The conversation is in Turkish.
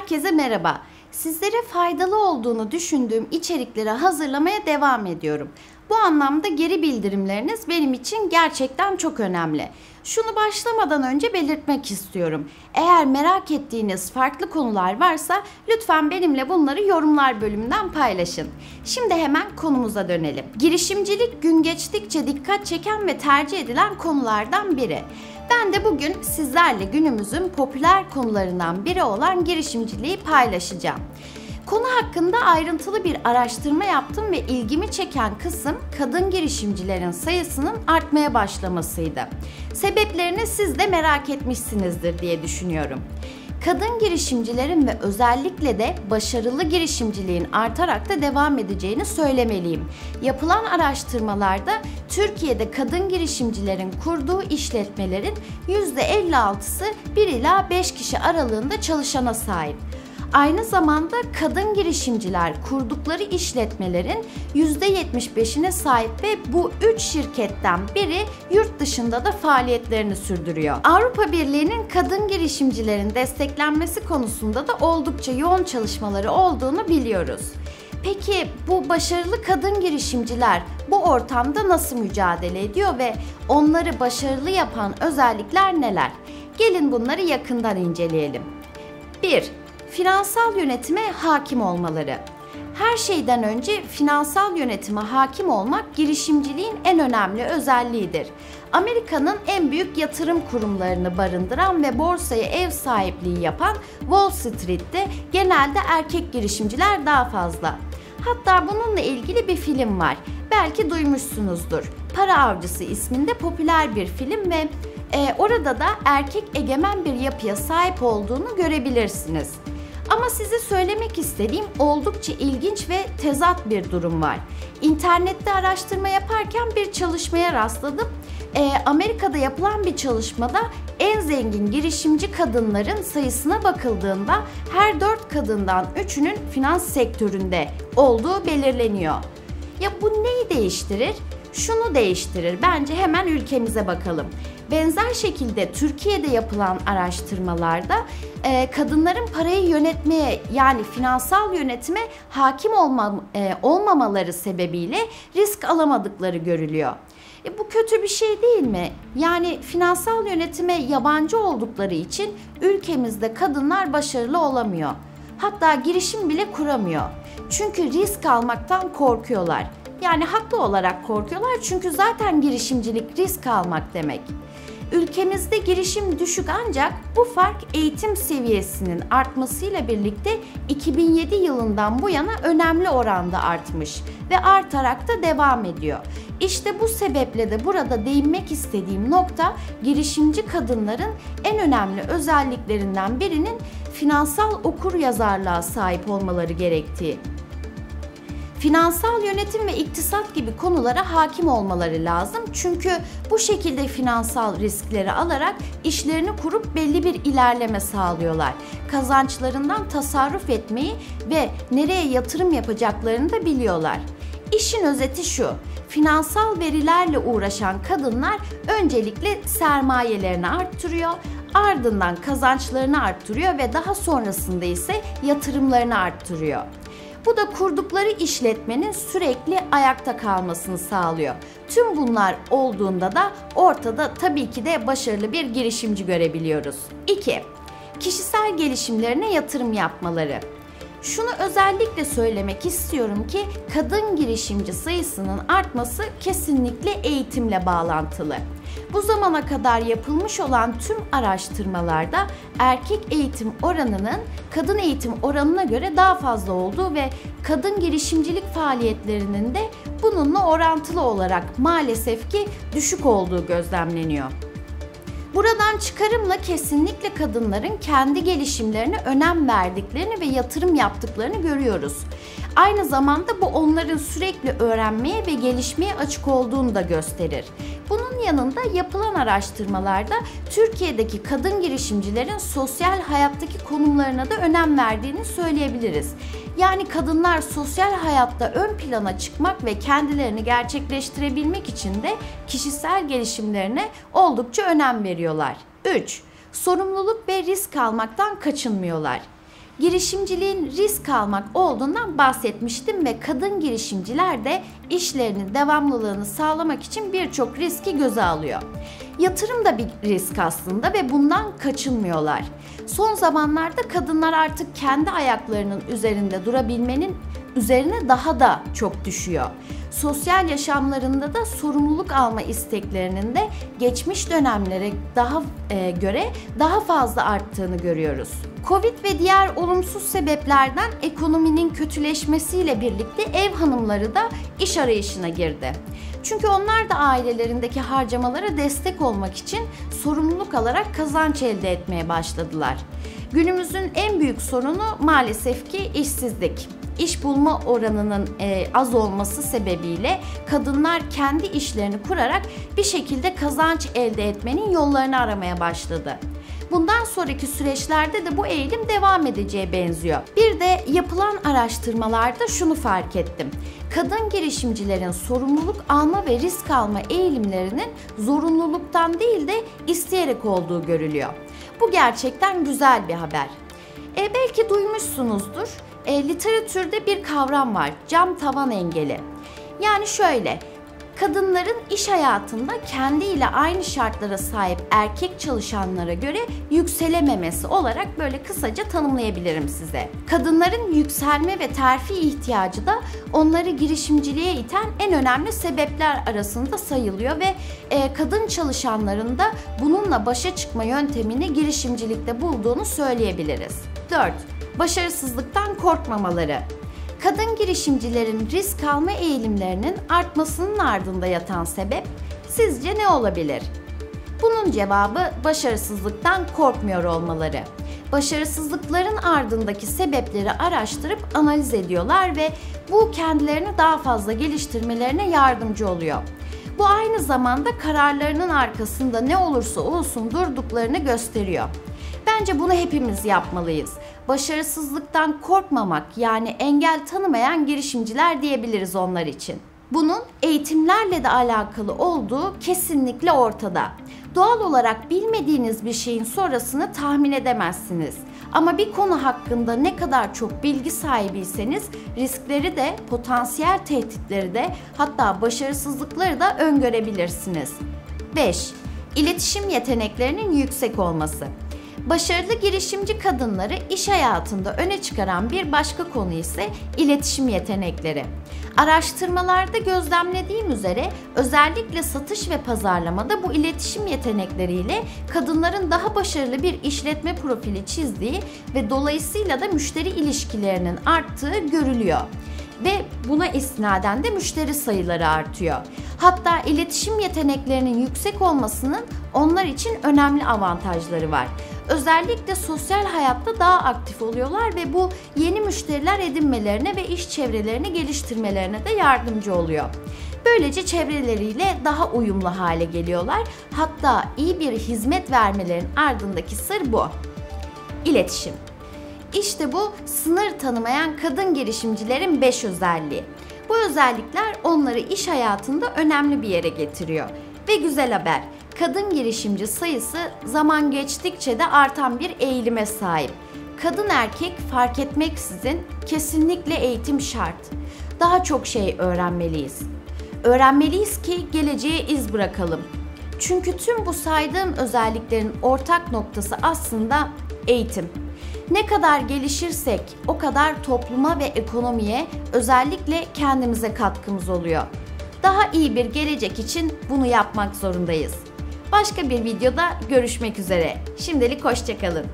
Herkese merhaba. Sizlere faydalı olduğunu düşündüğüm içerikleri hazırlamaya devam ediyorum. Bu anlamda geri bildirimleriniz benim için gerçekten çok önemli. Şunu başlamadan önce belirtmek istiyorum. Eğer merak ettiğiniz farklı konular varsa lütfen benimle bunları yorumlar bölümünden paylaşın. Şimdi hemen konumuza dönelim. Girişimcilik gün geçtikçe dikkat çeken ve tercih edilen konulardan biri. Ben de bugün sizlerle günümüzün popüler konularından biri olan girişimciliği paylaşacağım. Konu hakkında ayrıntılı bir araştırma yaptım ve ilgimi çeken kısım kadın girişimcilerin sayısının artmaya başlamasıydı. Sebeplerini siz de merak etmişsinizdir diye düşünüyorum. Kadın girişimcilerin ve özellikle de başarılı girişimciliğin artarak da devam edeceğini söylemeliyim. Yapılan araştırmalarda Türkiye'de kadın girişimcilerin kurduğu işletmelerin %56'sı 1 ila 5 kişi aralığında çalışana sahip. Aynı zamanda kadın girişimciler kurdukları işletmelerin %75'ine sahip ve bu 3 şirketten biri yurt dışında da faaliyetlerini sürdürüyor. Avrupa Birliği'nin kadın girişimcilerin desteklenmesi konusunda da oldukça yoğun çalışmaları olduğunu biliyoruz. Peki bu başarılı kadın girişimciler bu ortamda nasıl mücadele ediyor ve onları başarılı yapan özellikler neler? Gelin bunları yakından inceleyelim. 1. Finansal yönetime hakim olmaları. Her şeyden önce finansal yönetime hakim olmak girişimciliğin en önemli özelliğidir. Amerika'nın en büyük yatırım kurumlarını barındıran ve borsaya ev sahipliği yapan Wall Street'te genelde erkek girişimciler daha fazla. Hatta bununla ilgili bir film var. Belki duymuşsunuzdur. Para Avcısı isminde popüler bir film ve orada da erkek egemen bir yapıya sahip olduğunu görebilirsiniz. Ama size söylemek istediğim oldukça ilginç ve tezat bir durum var. İnternette araştırma yaparken bir çalışmaya rastladım. Amerika'da yapılan bir çalışmada en zengin girişimci kadınların sayısına bakıldığında her 4 kadından 3'ünün finans sektöründe olduğu belirleniyor. Ya bu neyi değiştirir? Şunu değiştirir. Bence hemen ülkemize bakalım. Benzer şekilde Türkiye'de yapılan araştırmalarda kadınların parayı yönetmeye yani finansal yönetime hakim olmamaları sebebiyle risk alamadıkları görülüyor. Bu kötü bir şey değil mi? Yani finansal yönetime yabancı oldukları için ülkemizde kadınlar başarılı olamıyor. Hatta girişim bile kuramıyor. Çünkü risk almaktan korkuyorlar. Yani haklı olarak korkuyorlar çünkü zaten girişimcilik risk almak demek. Ülkemizde girişim düşük ancak bu fark eğitim seviyesinin artmasıyla birlikte 2007 yılından bu yana önemli oranda artmış ve artarak da devam ediyor. İşte bu sebeple de burada değinmek istediğim nokta girişimci kadınların en önemli özelliklerinden birinin finansal okuryazarlığa sahip olmaları gerektiği. Finansal yönetim ve iktisat gibi konulara hakim olmaları lazım. Çünkü bu şekilde finansal riskleri alarak işlerini kurup belli bir ilerleme sağlıyorlar. Kazançlarından tasarruf etmeyi ve nereye yatırım yapacaklarını da biliyorlar. İşin özeti şu: finansal verilerle uğraşan kadınlar öncelikle sermayelerini arttırıyor, ardından kazançlarını arttırıyor ve daha sonrasında ise yatırımlarını arttırıyor. Bu da kurdukları işletmenin sürekli ayakta kalmasını sağlıyor. Tüm bunlar olduğunda da ortada tabii ki de başarılı bir girişimci görebiliyoruz. 2. Kişisel gelişimlerine yatırım yapmaları. Şunu özellikle söylemek istiyorum ki kadın girişimci sayısının artması kesinlikle eğitimle bağlantılı. Bu zamana kadar yapılmış olan tüm araştırmalarda erkek eğitim oranının kadın eğitim oranına göre daha fazla olduğu ve kadın girişimcilik faaliyetlerinin de bununla orantılı olarak maalesef ki düşük olduğu gözlemleniyor. Buradan çıkarımla kesinlikle kadınların kendi gelişimlerine önem verdiklerini ve yatırım yaptıklarını görüyoruz. Aynı zamanda bu onların sürekli öğrenmeye ve gelişmeye açık olduğunu da gösterir. Bunun yanında yapılan araştırmalarda Türkiye'deki kadın girişimcilerin sosyal hayattaki konumlarına da önem verdiğini söyleyebiliriz. Yani kadınlar sosyal hayatta ön plana çıkmak ve kendilerini gerçekleştirebilmek için de kişisel gelişimlerine oldukça önem veriyorlar. 3. Sorumluluk ve risk almaktan kaçınmıyorlar. girişimciliğin risk almak olduğundan bahsetmiştim ve kadın girişimciler de işlerinin devamlılığını sağlamak için birçok riski göze alıyor. Yatırım da bir risk aslında ve bundan kaçınmıyorlar. Son zamanlarda kadınlar artık kendi ayaklarının üzerinde durabilmenin üzerine daha da çok düşüyor. Sosyal yaşamlarında da sorumluluk alma isteklerinin de geçmiş dönemlere göre daha fazla arttığını görüyoruz. Covid ve diğer olumsuz sebeplerden ekonominin kötüleşmesiyle birlikte ev hanımları da iş arayışına girdi. Çünkü onlar da ailelerindeki harcamalara destek olmak için sorumluluk alarak kazanç elde etmeye başladılar. Günümüzün en büyük sorunu maalesef ki işsizlik. İş bulma oranının az olması sebebiyle kadınlar kendi işlerini kurarak bir şekilde kazanç elde etmenin yollarını aramaya başladı. Bundan sonraki süreçlerde de bu eğilim devam edeceğe benziyor. Bir de yapılan araştırmalarda şunu fark ettim. Kadın girişimcilerin sorumluluk alma ve risk alma eğilimlerinin zorunluluktan değil de isteyerek olduğu görülüyor. Bu gerçekten güzel bir haber. Belki duymuşsunuzdur. Literatürde bir kavram var, cam tavan engeli. Yani şöyle, kadınların iş hayatında kendiyle aynı şartlara sahip erkek çalışanlara göre yükselememesi olarak böyle kısaca tanımlayabilirim size. Kadınların yükselme ve terfi ihtiyacı da onları girişimciliğe iten en önemli sebepler arasında sayılıyor ve kadın çalışanların da bununla başa çıkma yöntemini girişimcilikte bulduğunu söyleyebiliriz. 4. Başarısızlıktan korkmamaları. Kadın girişimcilerin risk alma eğilimlerinin artmasının ardında yatan sebep sizce ne olabilir? Bunun cevabı başarısızlıktan korkmuyor olmaları. Başarısızlıkların ardındaki sebepleri araştırıp analiz ediyorlar ve bu kendilerini daha fazla geliştirmelerine yardımcı oluyor. Bu aynı zamanda kararlarının arkasında ne olursa olsun durduklarını gösteriyor. Bence bunu hepimiz yapmalıyız. Başarısızlıktan korkmamak, yani engel tanımayan girişimciler diyebiliriz onlar için. Bunun eğitimlerle de alakalı olduğu kesinlikle ortada. Doğal olarak bilmediğiniz bir şeyin sonrasını tahmin edemezsiniz. Ama bir konu hakkında ne kadar çok bilgi sahibiyseniz riskleri de, potansiyel tehditleri de, hatta başarısızlıkları da öngörebilirsiniz. 5. İletişim yeteneklerinin yüksek olması. Başarılı girişimci kadınları iş hayatında öne çıkaran bir başka konu ise iletişim yetenekleri. Araştırmalarda gözlemlediğim üzere özellikle satış ve pazarlamada bu iletişim yetenekleriyle kadınların daha başarılı bir işletme profili çizdiği ve dolayısıyla da müşteri ilişkilerinin arttığı görülüyor. Ve buna istinaden de müşteri sayıları artıyor. Hatta iletişim yeteneklerinin yüksek olmasının onlar için önemli avantajları var. Özellikle sosyal hayatta daha aktif oluyorlar ve bu yeni müşteriler edinmelerine ve iş çevrelerini geliştirmelerine de yardımcı oluyor. Böylece çevreleriyle daha uyumlu hale geliyorlar. Hatta iyi bir hizmet vermelerin ardındaki sır bu. İletişim. İşte bu sınır tanımayan kadın girişimcilerin 5 özelliği. Bu özellikler onları iş hayatında önemli bir yere getiriyor. Ve güzel haber, kadın girişimci sayısı zaman geçtikçe de artan bir eğilime sahip. Kadın erkek fark etmeksizin kesinlikle eğitim şart. Daha çok şey öğrenmeliyiz. Öğrenmeliyiz ki geleceğe iz bırakalım. Çünkü tüm bu saydığım özelliklerin ortak noktası aslında eğitim. Ne kadar gelişirsek o kadar topluma ve ekonomiye, özellikle kendimize katkımız oluyor. Daha iyi bir gelecek için bunu yapmak zorundayız. Başka bir videoda görüşmek üzere. Şimdilik hoşça kalın.